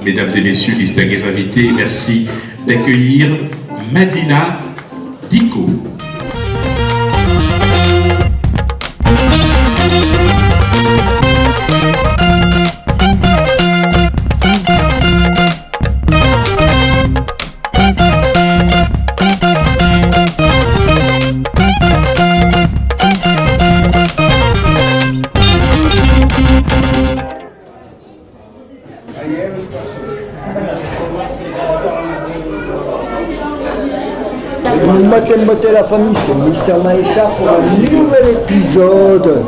mesdames et messieurs, distingués invités, merci d'accueillir Madina Diko. Matin la famille, c'est Mister Maïcha pour un nouvel épisode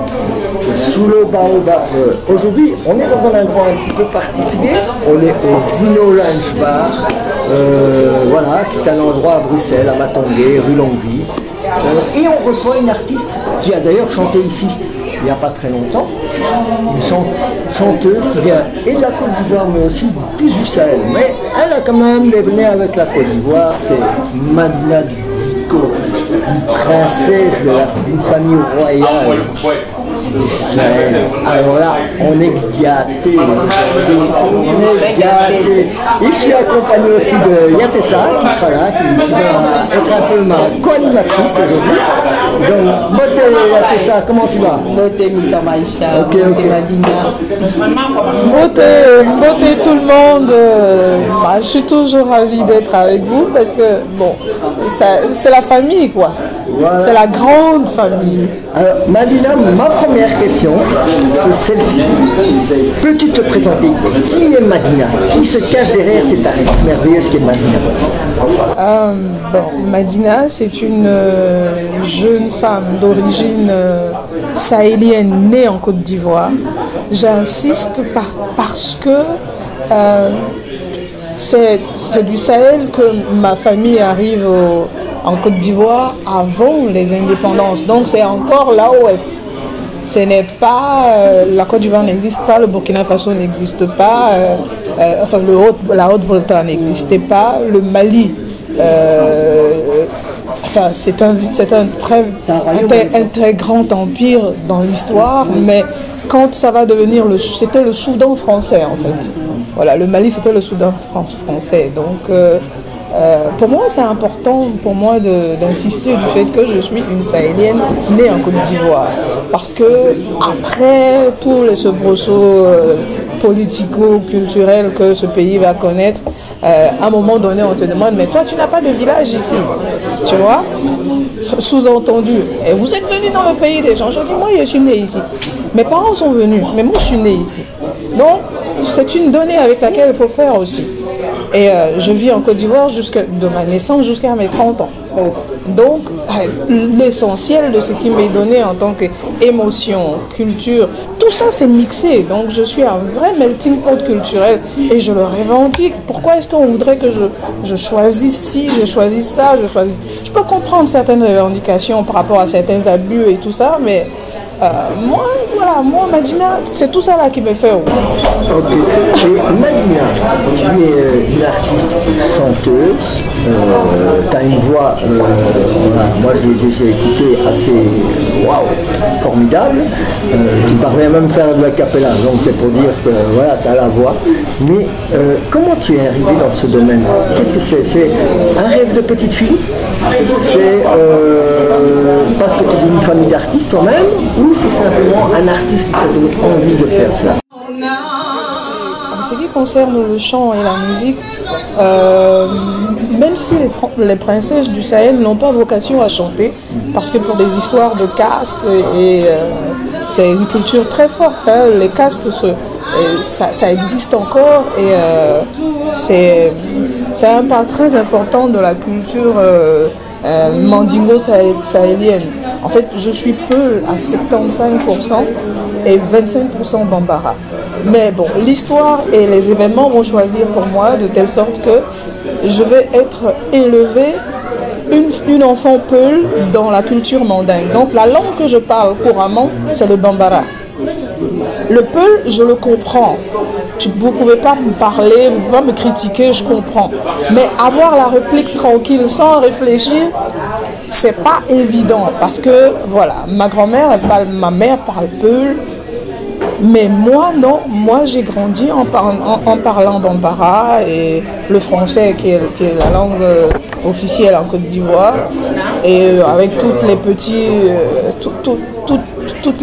sous le baobab. Aujourd'hui, on est dans un endroit un petit peu particulier. On est au Zino Lunch Bar, voilà, qui est un endroit à Bruxelles, à Matongué, rue Longueville. Et on reçoit une artiste qui a d'ailleurs chanté ici il n'y a pas très longtemps. Une chanteuse qui vient et de la Côte d'Ivoire, mais aussi plus du Sahel. Mais elle a quand même des liens avec la Côte d'Ivoire. C'est Madina Diko, une princesse d'une famille royale du Sahel. Alors là, on est gâtés. On est gâtés. Et je suis accompagné aussi de Yatessa qui sera là, qui va être un peu ma co-animatrice aujourd'hui. Donc, Boté Yatessa, comment tu vas? Boté Mister Maïcha, okay, Boté Madina. Boté tout le monde. Je suis toujours ravie d'être avec vous parce que, bon, c'est la famille, quoi. Voilà. C'est la grande famille. Alors, Madina, ma première question, c'est celle-ci. Peux-tu te présenter? Qui est Madina? Qui se cache derrière cette artiste merveilleuse qui est Madina? Madina, c'est une jeune femme d'origine sahélienne née en Côte d'Ivoire. J'insiste parce que c'est du Sahel que ma famille arrive en Côte d'Ivoire avant les indépendances. Donc c'est encore l'AOF. Ce n'est pas, la Côte d'Ivoire n'existe pas, le Burkina Faso n'existe pas, la Haute-Volta n'existait pas, le Mali, c'est un très grand empire dans l'histoire, mais quand ça va devenir c'était le Soudan français en fait. Voilà, le Mali c'était le Soudan français. Donc pour moi, c'est important pour moi d'insister du fait que je suis une Sahélienne née en Côte d'Ivoire. Parce que après tous les soubresauts politico-culturels que ce pays va connaître, à un moment donné, on te demande, mais toi, tu n'as pas de village ici, tu vois? Sous-entendu, et vous êtes venu dans le pays des gens. Je dis, moi, je suis née ici. Mes parents sont venus, mais moi, je suis née ici. Donc, c'est une donnée avec laquelle il faut faire aussi. Et je vis en Côte d'Ivoire de ma naissance jusqu'à mes 30 ans. Donc, l'essentiel de ce qui m'est donné en tant qu'émotion, culture, tout ça c'est mixé. Donc, je suis un vrai melting pot culturel et je le revendique. Pourquoi est-ce qu'on voudrait que je choisisse ci, je choisisse ça, Je peux comprendre certaines revendications par rapport à certains abus et tout ça, mais moi, Madina, c'est tout ça là qui me fait. Ok. Et Madina, tu es une artiste chanteuse, tu as une voix, moi je l'ai déjà écoutée, assez formidable. Tu parviens même faire de la cappella, donc c'est pour dire que voilà, tu as la voix. Mais comment tu es arrivée dans ce domaine? Qu'est-ce que c'est? C'est un rêve de petite fille? C'est parce que tu es d'une famille d'artistes toi-même? Ou c'est simplement un artiste qui t'a donné envie de faire ça? En ce qui concerne le chant et la musique, même si les princesses du Sahel n'ont pas vocation à chanter, parce que pour des histoires de caste, c'est une culture très forte, hein, les castes, ça existe encore, et c'est un part très important de la culture mandingo-sahélienne. En fait, je suis Peul à 75% et 25% Bambara. Mais bon, l'histoire et les événements vont choisir pour moi de telle sorte que je vais être élevée une enfant Peul dans la culture mandingue. Donc la langue que je parle couramment, c'est le Bambara. Le Peul, je le comprends. Vous ne pouvez pas me parler, vous ne pouvez pas me critiquer, je comprends. Mais avoir la réplique tranquille sans réfléchir, c'est pas évident. Parce que, voilà, ma mère parle Peul, Mais moi, non. Moi, j'ai grandi en parlant bambara et le français qui est la langue officielle en Côte d'Ivoire. Et avec toutes les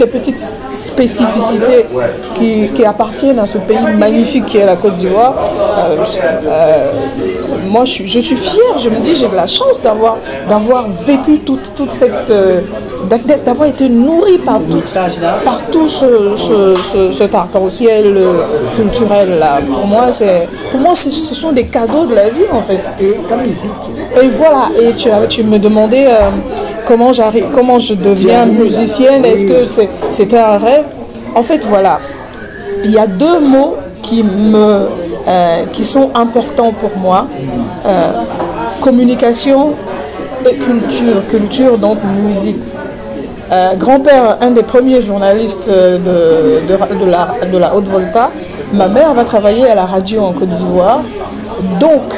petites spécificités qui appartiennent à ce pays magnifique qui est la Côte d'Ivoire. Moi, je suis fière. Je me dis, j'ai de la chance d'avoir vécu toute cette... d'avoir été nourrie par tout cet arc-en-ciel culturel là. Pour moi, ce sont des cadeaux de la vie en fait. Et ta musique. Et voilà. Et tu me demandais comment je deviens musicienne. Est-ce que c'était un rêve? En fait, voilà. Il y a deux mots qui sont importants pour moi. Communication et culture. Culture, donc musique. Grand-père, un des premiers journalistes de la Haute-Volta. Ma mère va travailler à la radio en Côte d'Ivoire. Donc,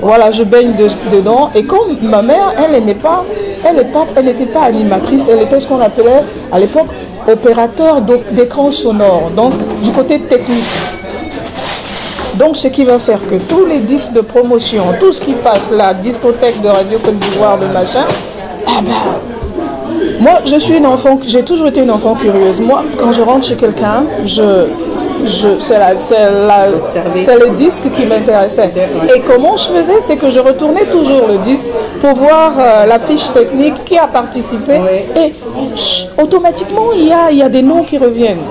voilà, je baigne dedans. Et comme ma mère, elle n'était pas animatrice, elle était ce qu'on appelait à l'époque opérateur d'écran sonore, donc du côté technique. Donc, ce qui va faire que tous les disques de promotion, tout ce qui passe, la discothèque de Radio Côte d'Ivoire, de machin, moi, j'ai toujours été une enfant curieuse. Moi, quand je rentre chez quelqu'un, c'est les disques qui m'intéressaient. Et comment je faisais, c'est que je retournais toujours le disque pour voir la fiche technique, qui a participé. Et automatiquement, il y a des noms qui reviennent.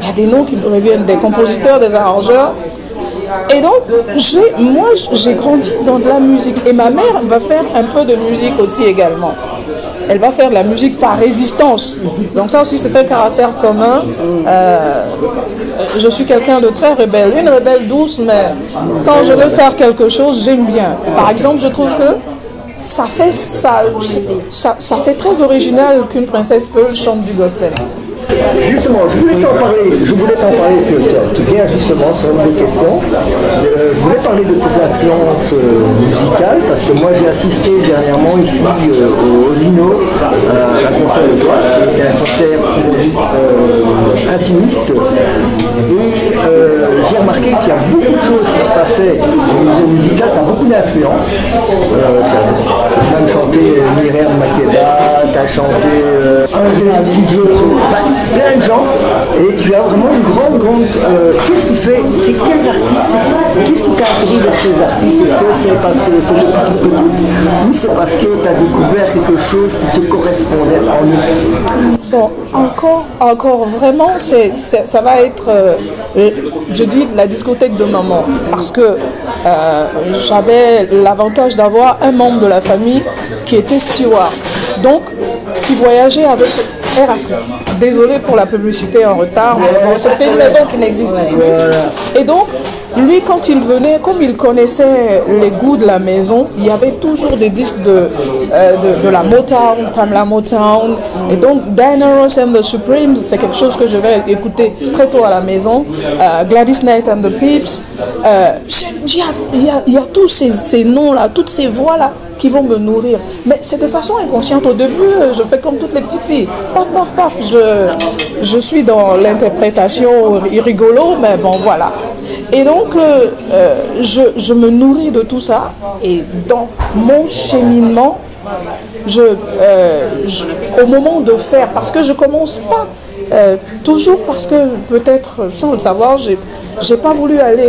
Il y a des noms qui reviennent, des compositeurs, des arrangeurs. Et donc, j'ai grandi dans de la musique. Et ma mère va faire un peu de musique aussi également. Elle va faire de la musique par résistance. Donc ça aussi, c'est un caractère commun. Je suis quelqu'un de très rebelle. Une rebelle douce, mais quand je veux faire quelque chose, j'aime bien. Par exemple, je trouve que ça fait très original qu'une princesse Pearl chante du gospel. Justement, je voulais t'en parler, tu viens justement sur une des questions. Je voulais parler de tes influences musicales, parce que moi j'ai assisté dernièrement ici au Zino à un concert de toi, qui était un concert intimiste. Et j'ai remarqué qu'il y a beaucoup de choses qui se passaient au niveau musical, tu as beaucoup d'influence. Tu as même chanté Myriam Makeba, tu as chanté Angela Kidjo, plein de gens, et tu as vraiment une grande qu'est-ce qui fait, c'est quels artistes, qu'est-ce qui t'a attiré vers ces artistes? Est-ce que c'est parce que c'est depuis toute petite, ou c'est parce que tu as découvert quelque chose qui te correspondait en eux? Bon, encore vraiment, ça va être, je dis, la discothèque de maman, parce que j'avais l'avantage d'avoir un membre de la famille qui était steward, donc qui voyageait avec Air Afrique. Désolé pour la publicité en retard, mais bon, c'était une maison qui n'existait pas. Et donc, lui, quand il venait, comme il connaissait les goûts de la maison, il y avait toujours des disques de la Motown, Tamla Motown. Et donc, Diana Ross and the Supremes, c'est quelque chose que je vais écouter très tôt à la maison. Gladys Knight and the Pips. Il y a tous ces noms-là, toutes ces voix-là qui vont me nourrir. Mais c'est de façon inconsciente. Au début, je fais comme toutes les petites filles. Paf, paf, paf. Je suis dans l'interprétation rigolo, mais bon, voilà. Et donc, je me nourris de tout ça. Et dans mon cheminement, au moment de faire, parce que je commence pas toujours parce que peut-être, sans le savoir, j'ai pas voulu aller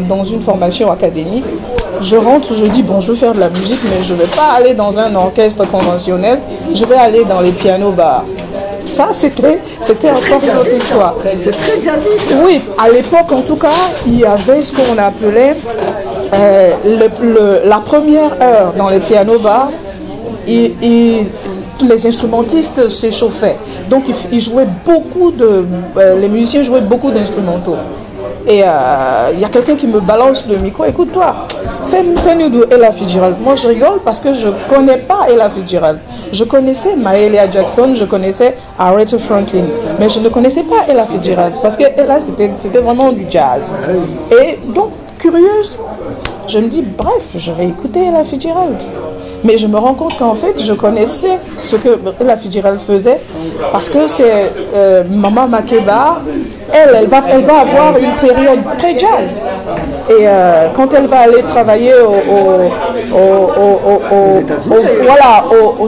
dans une formation académique. Je rentre, je dis bon, je veux faire de la musique, mais je vais pas aller dans un orchestre conventionnel. Je vais aller dans les pianos bars. Ça, c'était encore une autre histoire. C'est très jazzy, ça. Oui, à l'époque, en tout cas, il y avait ce qu'on appelait la première heure dans les pianos bars. Les instrumentistes s'échauffaient. Donc, ils jouaient les musiciens jouaient beaucoup d'instrumentaux. Et il y a quelqu'un qui me balance le micro. Écoute-toi, fais-nous de Ella Fitzgerald. Moi, je rigole parce que je ne connais pas Ella Fitzgerald. Je connaissais Mahalia Jackson, je connaissais Aretha Franklin, mais je ne connaissais pas Ella Fitzgerald parce que Ella, c'était vraiment du jazz. Et donc, curieuse, je me dis, bref, je vais écouter Ella Fitzgerald. Mais je me rends compte qu'en fait, je connaissais ce que la Fitzgerald faisait parce que c'est Maman Makeba, elle va avoir une période très jazz. Et quand elle va aller travailler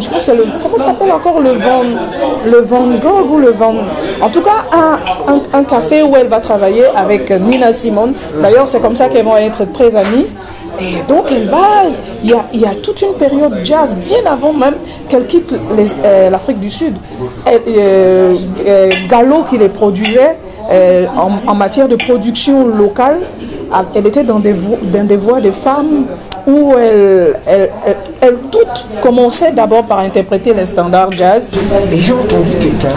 je crois que c'est comment ça s'appelle encore, le Van Gogh ou le Van... En tout cas, un café où elle va travailler avec Nina Simone. D'ailleurs, c'est comme ça qu'elles vont être très amies. Et donc, il y a toute une période jazz, bien avant même qu'elle quitte l'Afrique du Sud. Gallo, qui les produisait en matière de production locale, elle était dans des voix de femmes où elles toutes commençaient d'abord par interpréter les standards jazz. Et j'ai entendu quelqu'un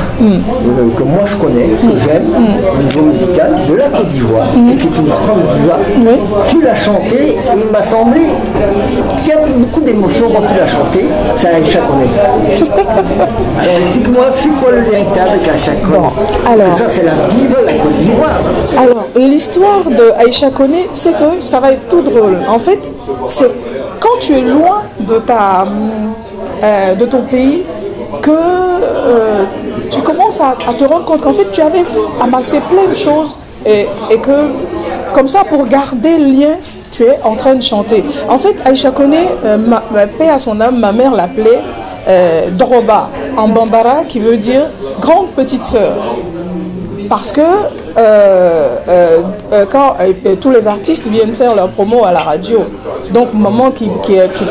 que moi je connais, que j'aime, au niveau musical, de la Côte d'Ivoire, et qui est une grande diva, qui l'a chanté, et il m'a semblé qu'il y a beaucoup d'émotions quand tu l'as chanté, c'est Aïcha Koné. Alors explique-moi, c'est quoi le véritable Aïcha Koné? Parce que ça c'est la diva de la Côte d'Ivoire. Alors, l'histoire de Aïcha Koné, c'est que ça va être tout drôle. En fait, c'est quand tu es loin de ton pays que tu commences à te rendre compte qu'en fait tu avais amassé plein de choses et que comme ça, pour garder le lien, tu es en train de chanter. En fait, Aïcha Koné, paix à son âme, ma mère l'appelait Doroba en Bambara, qui veut dire grande petite sœur. Parce que quand tous les artistes viennent faire leur promo à la radio, donc maman qui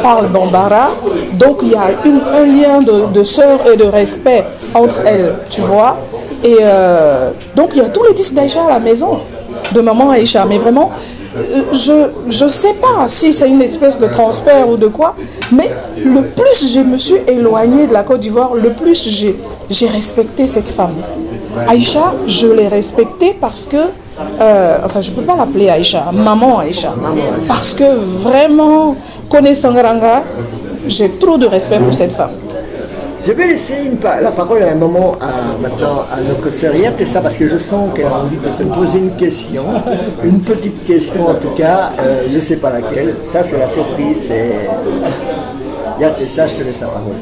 parle Bambara, donc il y a un lien de sœur et de respect entre elles, tu vois. Et donc il y a tous les disques d'Aïcha à la maison, de maman Aïcha, mais vraiment, je sais pas si c'est une espèce de transfert ou de quoi, mais le plus je me suis éloignée de la Côte d'Ivoire, le plus j'ai respecté cette femme. Aïcha, je l'ai respectée parce que, enfin je ne peux pas l'appeler Aïcha, maman Aïcha, parce que vraiment, connaissant Sangaranga, j'ai trop de respect pour cette femme. Je vais laisser la parole à un moment maintenant à notre sériette, et ça parce que je sens qu'elle a envie de te poser une question, une petite question en tout cas, je ne sais pas laquelle, ça c'est la surprise, Yatessa, je te laisse la parole.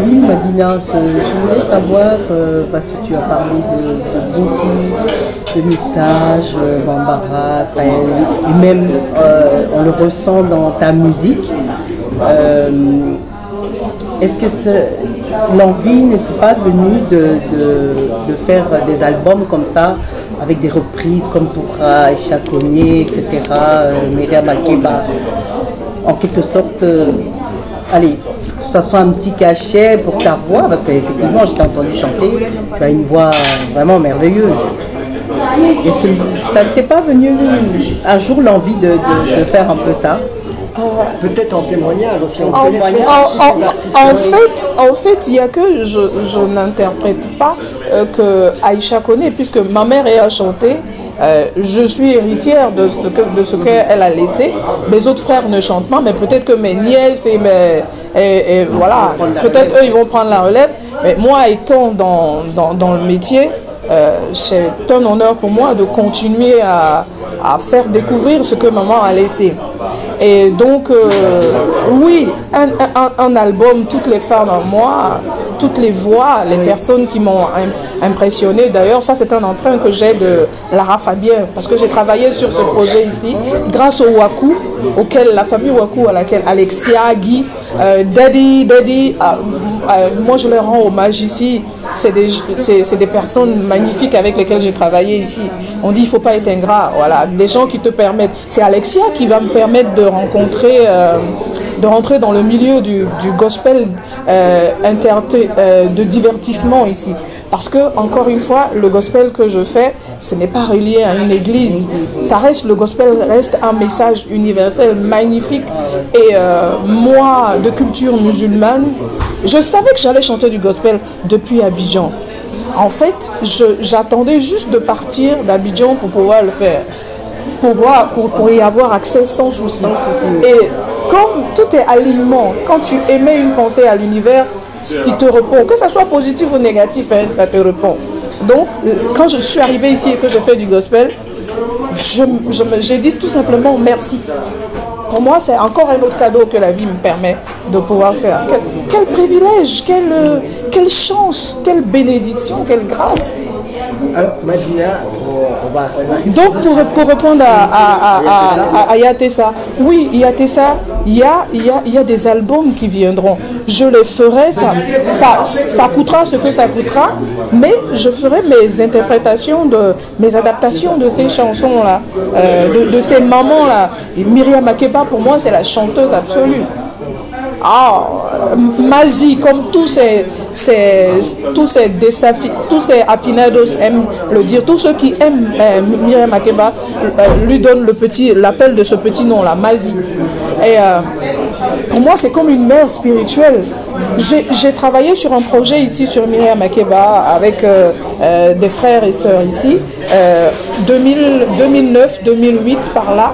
Oui, Madina, je voulais savoir, parce que tu as parlé de beaucoup de mixage, Bambara, Sahel, et même on le ressent dans ta musique. Est-ce que l'envie n'était pas venue de faire des albums comme ça, avec des reprises comme pour Aïcha Koné, etc., Myriam Makeba, en quelque sorte, allez, que ça soit un petit cachet pour ta voix, parce qu'effectivement, je t'ai entendu chanter, tu as une voix vraiment merveilleuse. Est-ce que ça ne t'est pas venu un jour l'envie de faire un peu ça? Peut-être en témoignage aussi. En fait, il y a que je n'interprète pas que Aïcha Koné, puisque ma mère a chanté. Je suis héritière de ce qu'elle a laissé. Mes autres frères ne chantent pas, mais peut-être que mes nièces et voilà, peut-être eux ils vont prendre la relève. Mais moi, étant dans le métier, c'est un honneur pour moi de continuer à faire découvrir ce que maman a laissé. Et donc, oui, un album, toutes les femmes en moi, toutes les voix, les personnes qui m'ont impressionné. D'ailleurs, ça c'est un emprunt que j'ai de Lara Fabien, parce que j'ai travaillé sur ce projet ici, grâce au Waku, la famille Waku, à laquelle Alexia, Guy, Daddy, moi je leur rends hommage ici. C'est des personnes magnifiques avec lesquelles j'ai travaillé ici. On dit il ne faut pas être ingrat, voilà, des gens qui te permettent. C'est Alexia qui va me permettre de rentrer dans le milieu du gospel de divertissement ici. Parce que, encore une fois, le gospel que je fais, ce n'est pas relié à une église. Le gospel reste un message universel magnifique. Et moi, de culture musulmane, je savais que j'allais chanter du gospel depuis Abidjan. En fait, j'attendais juste de partir d'Abidjan pour pouvoir le faire. Pour y avoir accès sans souci. Et comme tout est alignement, quand tu émets une pensée à l'univers, il te répond. Que ça soit positif ou négatif, hein, ça te répond. Donc, quand je suis arrivée ici et que je fais du gospel, j'ai dit tout simplement merci. pour moi, c'est encore un autre cadeau que la vie me permet de pouvoir faire. Quel privilège, quelle chance, quelle bénédiction, quelle grâce. Alors, Madina, on va donc, pour répondre à Yatessa, oui, Yatessa, il y a des albums qui viendront. Je les ferai, ça coûtera ce que ça coûtera, mais je ferai mes interprétations, mes adaptations de ces chansons-là, de ces mamans-là. Myriam Makeba, pour moi, c'est la chanteuse absolue. Ah, Mazi, comme tous ces affinados aiment le dire, tous ceux qui aiment Myriam Makeba lui donnent l'appel de ce petit nom-là, Mazi. Et pour moi, c'est comme une mère spirituelle. J'ai travaillé sur un projet ici sur Myriam Makeba avec des frères et sœurs ici, 2009-2008 par là.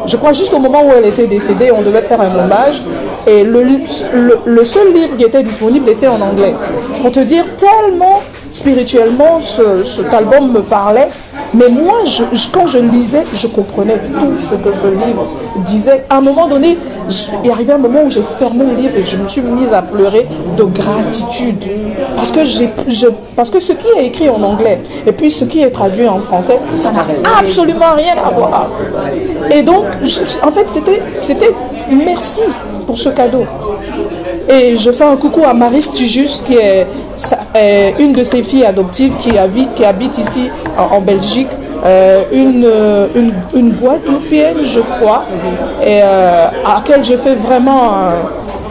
Je crois juste au moment où elle était décédée, on devait faire un hommage. Et le seul livre qui était disponible était en anglais. Pour te dire, tellement spirituellement, cet album me parlait. Mais moi, quand je lisais, je comprenais tout ce que ce livre disait. À un moment donné, il arrivait un moment où j'ai fermé le livre et je me suis mise à pleurer de gratitude. Parce que ce qui est écrit en anglais et puis ce qui est traduit en français, ça n'a absolument rien à voir. Et donc, en fait, c'était merci pour ce cadeau. Et je fais un coucou à Marie Stujus, qui est une de ses filles adoptives qui habite ici en Belgique, une Guadeloupéenne, je crois, et à laquelle je fais vraiment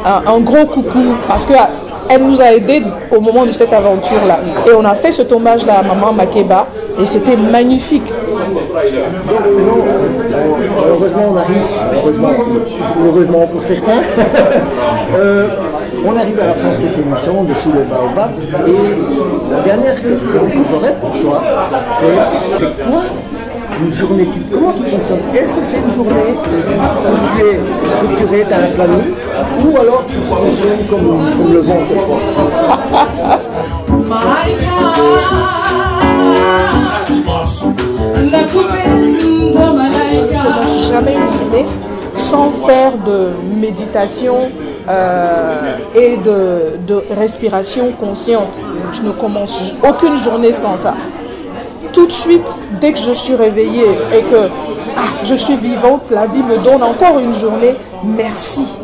un gros coucou, parce qu'elle nous a aidés au moment de cette aventure-là. Et on a fait cet hommage-là à Maman Makeba, et c'était magnifique. Heureusement, on arrive, heureusement pour certains, on arrive à la fin de cette émission de Sous le Baobab. Et la dernière question que j'aurais pour toi, c'est quoi une journée type? Comment tu fonctionnes? Est-ce que c'est une journée où tu es structuré, tu as un planning, ou alors tu fonctionnes comme le vent te porte? Je ne commence jamais une journée sans faire de méditation et de respiration consciente. Je ne commence aucune journée sans ça. Tout de suite, dès que je suis réveillée et que je suis vivante, la vie me donne encore une journée. Merci.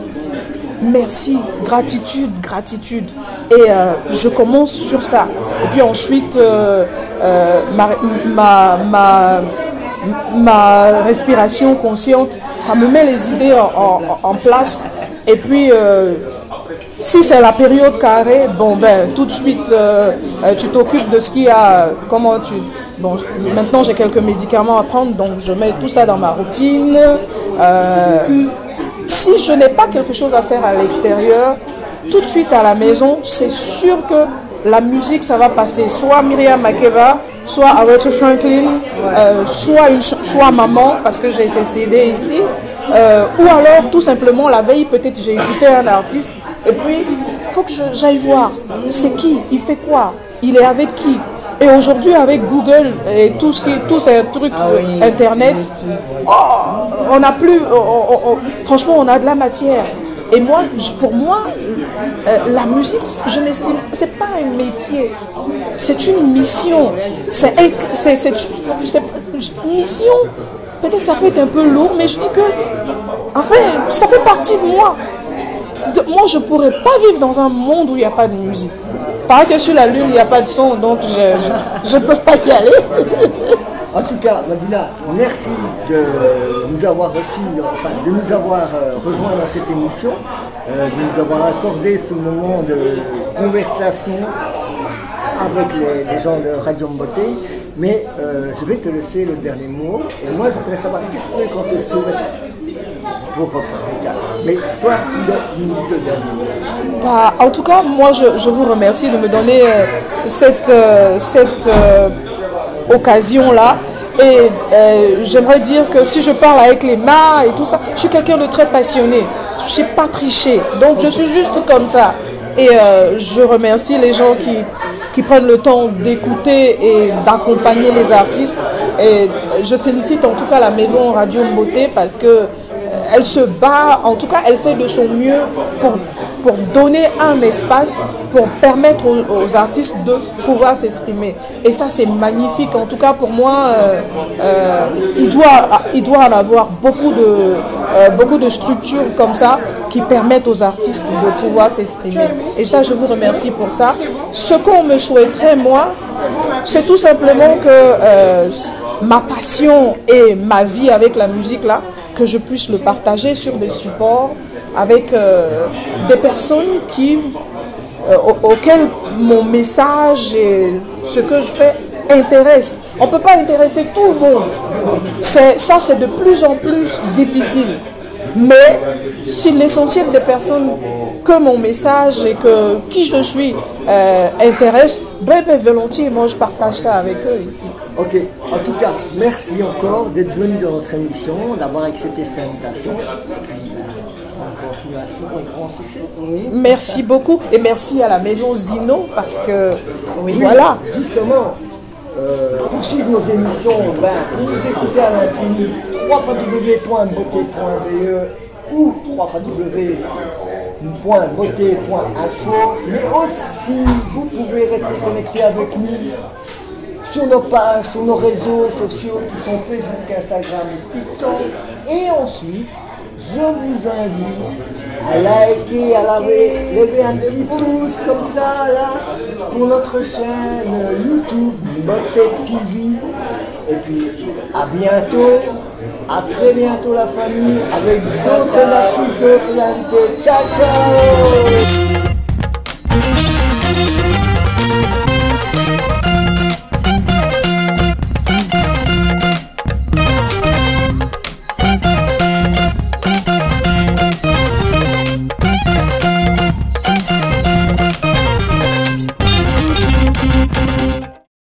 Merci, gratitude, gratitude. Et je commence sur ça. Et puis ensuite, ma respiration consciente, ça me met les idées en place. Et puis, si c'est la période carrée, bon ben tout de suite, tu t'occupes de ce qu'il y a, maintenant j'ai quelques médicaments à prendre, donc je mets tout ça dans ma routine. Si je n'ai pas quelque chose à faire à l'extérieur, tout de suite à la maison, c'est sûr que la musique, ça va passer. Soit Myriam Makeba, soit Aretha Franklin, soit Maman, parce que j'ai ses CD ici. Ou alors, tout simplement, la veille, peut-être j'ai écouté un artiste. Et puis, il faut que j'aille voir. C'est qui? Il fait quoi? Il est avec qui? Et aujourd'hui, avec Google et tous ces trucs Internet, on a plus... franchement, on a de la matière. Et moi, pour moi, la musique, je n'estime... C'est pas un métier. C'est une mission. C'est une mission. Peut-être ça peut être un peu lourd, mais je dis que... Enfin, ça fait partie de moi. Moi, je ne pourrais pas vivre dans un monde où il n'y a pas de musique. Pareil que sur la Lune, il n'y a pas de son, donc je ne peux pas y aller. En tout cas, Madina, merci de nous avoir reçus, enfin de nous avoir rejoints dans cette émission, de nous avoir accordé ce moment de conversation avec les gens de Radio Mboté. Mais je vais te laisser le dernier mot. Et moi, je voudrais savoir qu'est-ce que quand tu souhaites pour reparler. Mais toi, tu nous dis le dernier mot. En tout cas, moi, je vous remercie de me donner cette occasion-là. Et j'aimerais dire que si je parle avec les mains et tout ça, je suis quelqu'un de très passionné. Je ne sais pas tricher. Donc, je suis juste comme ça. Et je remercie les gens qui prennent le temps d'écouter et d'accompagner les artistes. Et je félicite en tout cas la maison Radio Mboté parce que elle se bat, en tout cas elle fait de son mieux pour donner un espace, pour permettre aux artistes de pouvoir s'exprimer. Et ça c'est magnifique, en tout cas pour moi, il doit en avoir beaucoup de structures comme ça qui permettent aux artistes de pouvoir s'exprimer. Et ça, je vous remercie pour ça. Ce qu'on me souhaiterait, moi, c'est tout simplement que ma passion et ma vie avec la musique, là, que je puisse le partager sur des supports avec des personnes auxquelles mon message et ce que je fais intéresse. On ne peut pas intéresser tout le monde. Ça, c'est de plus en plus difficile. Mais si l'essentiel des personnes que mon message et que qui je suis intéresse, ben volontiers, moi je partage ça avec eux ici. Ok, en tout cas, merci encore d'être venu dans notre émission, d'avoir accepté cette invitation. Et puis, bonne continuation et grand succès. Oui. Merci beaucoup et merci à la maison Zino parce que Oui, voilà. Justement, pour suivre nos émissions, pour nous écouter à l'infini, www.beauté.be ou www.beauté.info, mais aussi vous pouvez rester connecté avec nous sur nos pages, sur nos réseaux sociaux qui sont Facebook, Instagram et TikTok. Et ensuite, je vous invite à liker, à lever un petit pouce comme ça là pour notre chaîne YouTube Beauté TV. Et puis à bientôt, à très bientôt la famille avec d'autres artistes, d'autres invités. Ciao ciao.